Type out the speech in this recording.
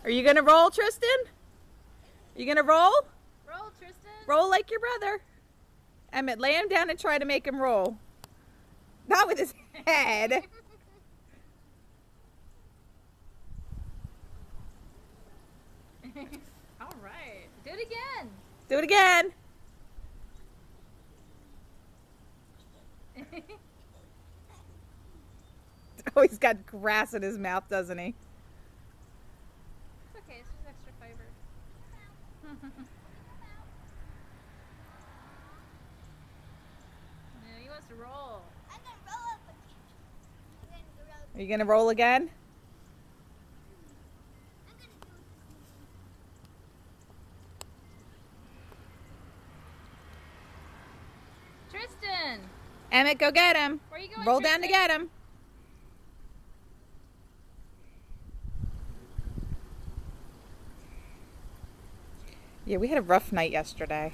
Are you gonna roll, Tristan? You gonna roll? Roll, Tristan. Roll like your brother. Emmett, lay him down and try to make him roll. Not with his head. All right. Do it again. Do it again. Oh, he's got grass in his mouth, doesn't he? It's okay. It's just extra fiber. No, he wants to roll. I'm gonna roll up again. Are you gonna roll again? Tristan. Emmett, go get him. Where are you going, Roll Tristan? down to get him. Yeah, we had a rough night yesterday.